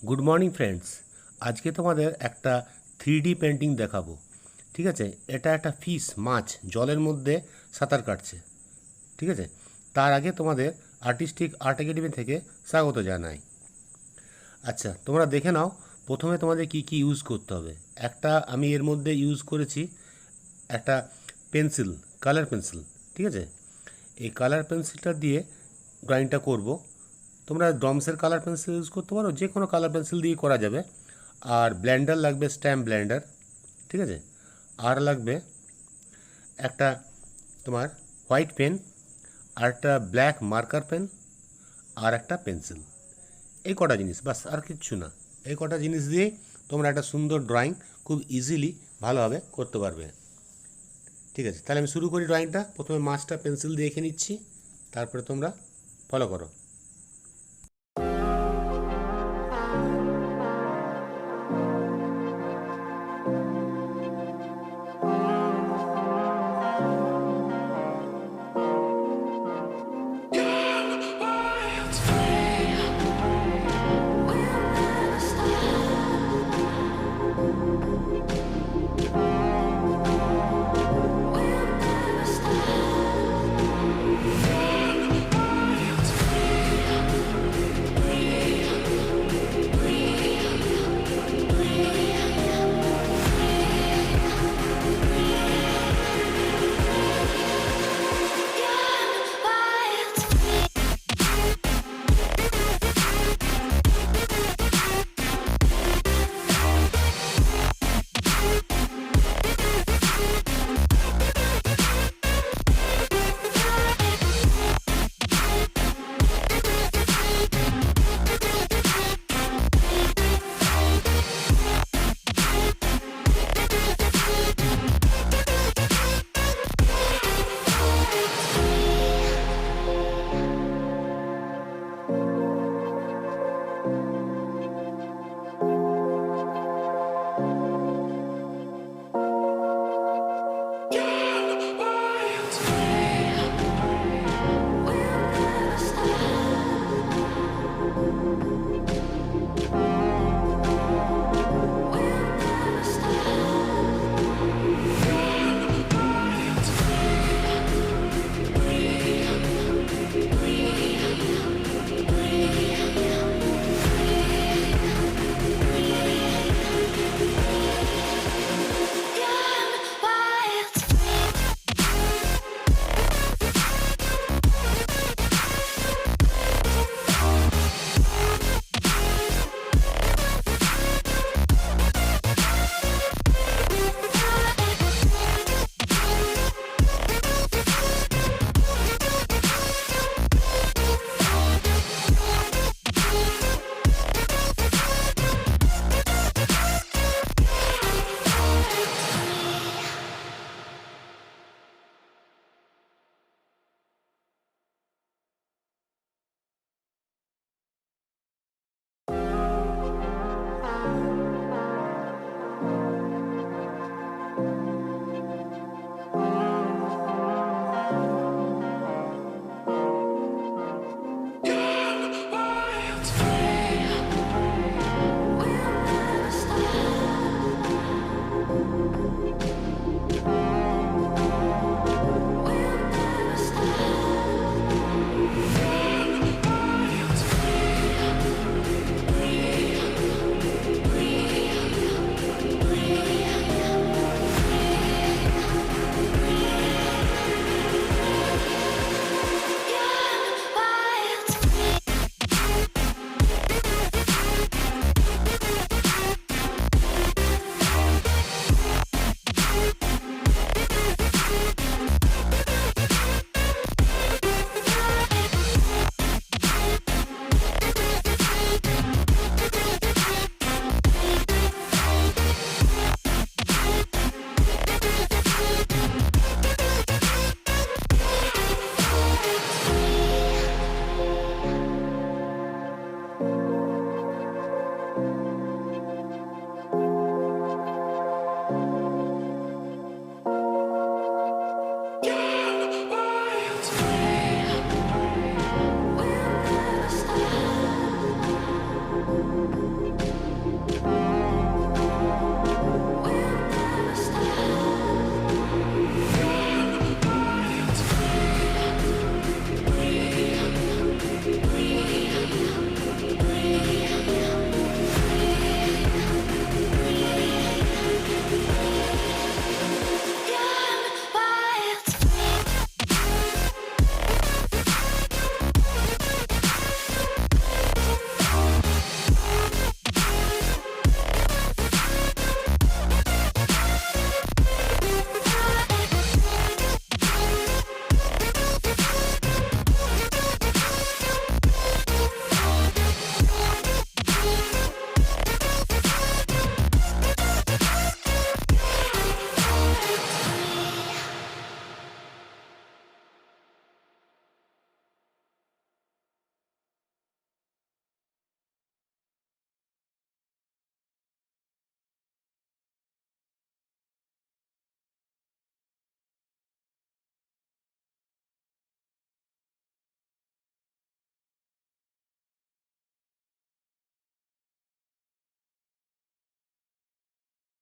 Good morning friends. আজকে তোমাদের একটা 3D পেন্টিং দেখাবো। ঠিক আছে, এটা একটা ফিশ, মাছ জলের মধ্যে সাঁতার কাটছে। ঠিক আছে, তার আগে তোমাদের আর্টিস্টিক আর্ট একাডেমি থেকে স্বাগত জানাই। আচ্ছা, তোমরা দেখে নাও প্রথমে তোমাদের কি কি ইউজ করতে হবে। একটা আমি এর মধ্যে ইউজ করেছি একটা পেন্সিল, কালার পেন্সিল। ঠিক আছে, এই কালার পেন্সিলটা দিয়ে ড্রয়িংটা করব। তোমরা ডমসের কালার পেন্সিল ইউজ করতে পারো, যে কোনো কালার পেন্সিল দিয়ে করা যাবে। আর ব্লেন্ডার লাগবে, স্ট্যাম্প ব্লেন্ডার। ঠিক আছে, আর লাগবে একটা তোমার হোয়াইট পেন, আর একটা ব্ল্যাক মার্কার পেন, আর একটা পেন্সিল। এই কটা জিনিস, বাস, আর কিচ্ছু না। এই কটা জিনিস দিয়েই তোমরা একটা সুন্দর ড্রয়িং খুব ইজিলি ভালোভাবে করতে পারবে। ঠিক আছে, তাহলে আমি শুরু করি ড্রয়িংটা। প্রথমে মাছটা পেন্সিল দিয়ে এঁকে নিচ্ছি, তারপরে তোমরা ফলো করো।